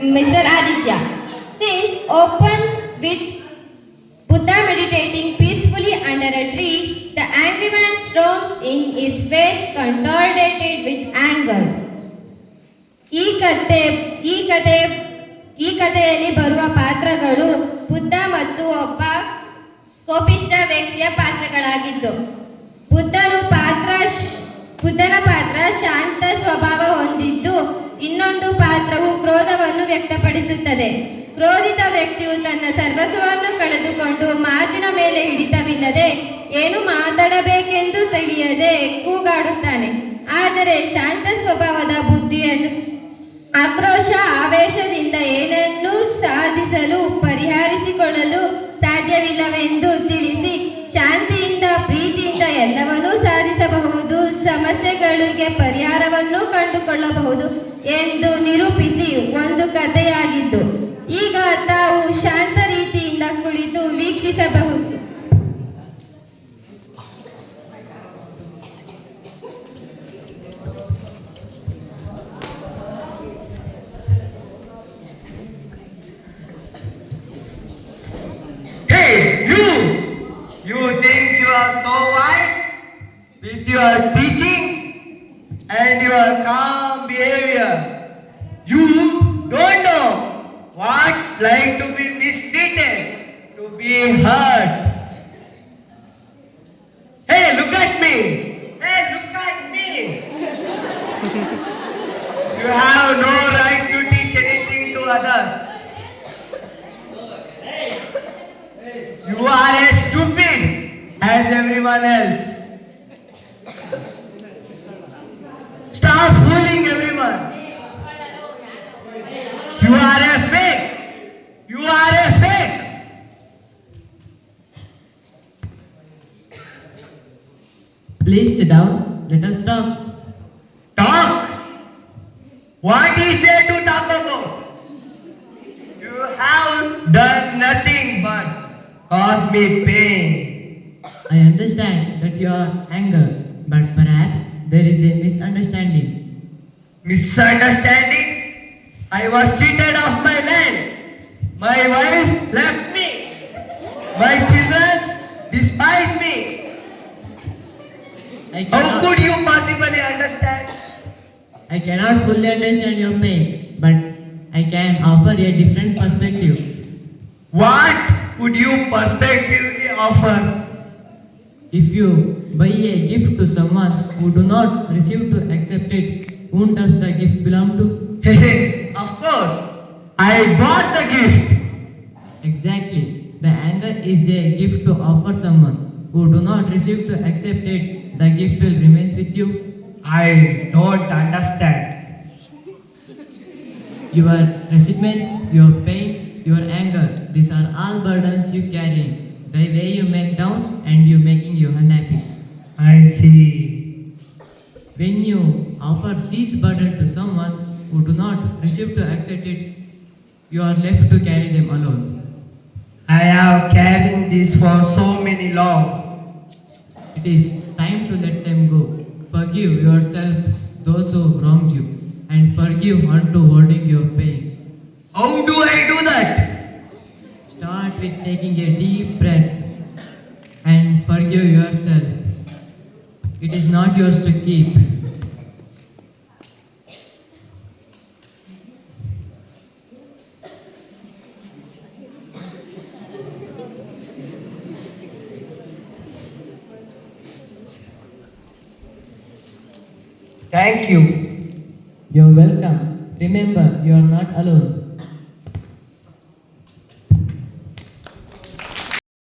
Mr. Aditya. Since opens with Buddha meditating peacefully under a tree, the angry man storms in his face contorted with anger. ಈ ಕತೆ ಈ ಕತೆ ಈ ಕಥೆಯಲ್ಲಿ ಬರುವ ಪಾತ್ರಗಳು ಬುದ್ಧ ಮತ್ತು ಒಬ್ಬ ಕೋಪಿಷ್ಠ ವ್ಯಕ್ತಿಯ ಪಾತ್ರಗಳಾಗಿದ್ದು, ಬುದ್ಧನ ಪಾತ್ರ ಶಾಂತ ಸ್ವಭಾವ ಹೊಂದಿದ್ದು, ಇನ್ನೊಂದು ಪಾತ್ರವು ಕ್ರೋಧವನ್ನು ವ್ಯಕ್ತಪಡಿಸುತ್ತದೆ. ಕ್ರೋಧಿತ ವ್ಯಕ್ತಿಯು ತನ್ನ ಸರ್ವಸ್ವವನ್ನು ಕಳೆದುಕೊಂಡು ಮಾತಿನ ಮೇಲೆ ಹಿಡಿತವಿಲ್ಲದೆ ಏನು ಮಾತಾಡಬೇಕೆಂದು ತಿಳಿಯದೆ ಕೂಗಾಡುತ್ತಾನೆ. ಆದರೆ ಶಾಂತ ಸ್ವಭಾವದ ಬುದ್ಧಿಯನ್ನು ಆಕ್ರೋಶ ಆವೇಶದಿಂದ ಏನನ್ನೂ ಸಾಧಿಸಲು ಪರಿಹರಿಸಿಕೊಳ್ಳಲು ಸಾಧ್ಯವಿಲ್ಲವೆಂದು ತಿಳಿಸಿ ಶಾಂತಿಯಿಂದ ಪ್ರೀತಿಯಿಂದ ಎಲ್ಲವನ್ನೂ ಸಾಧಿಸಬಹುದು, ಸಮಸ್ಯೆಗಳಿಗೆ ಪರಿಹಾರವನ್ನು ಕಂಡುಕೊಳ್ಳಬಹುದು ಎಂದು ನಿರೂಪಿಸಿ ಒಂದು ಕಥೆಯಾಗಿದ್ದು, ಈಗ ತಾವು ಶಾಂತ ರೀತಿಯಿಂದ ಕುಳಿತು ವೀಕ್ಷಿಸಬಹುದು. You think you are so wise with your teaching and your calm behavior. You don't know what like to be mistreated, to be hurt. Hey, look at me. Hey, look at me. You have no right to teach anything to others. You are as stupid as everyone else. Stop fooling everyone. You are a fake. You are a fake. Please sit down. Let us talk. Talk? What is there to talk about? You have done nothing but cause me pain. I understand that you are angry, but perhaps there is a misunderstanding. Misunderstanding? I was cheated of my land. My wife left me. My children despise me. How could you possibly understand? I cannot fully understand your pain, but I can offer a different perspective. What would you perspectively offer? If you buy a gift to someone who do not receive to accept it, whom does the gift belong to? Of course, I bought the gift. Exactly. The anger is a gift to offer someone who do not receive to accept it. The gift will remain with you. I don't understand. Your resentment, your pain, your anger, these are all burdens you carry. The way you make down and you making you unhappy. I see. When you offer this burden to someone who do not receive to accept it, you are left to carry them alone. I have carried this for so many long. It is time to let them go. Forgive yourself those who wronged you and forgive unto holding your pain. How do I do that? Start with taking a deep breath and forgive yourself. It is not yours to keep. Thank you. You're welcome. Remember, you are not alone.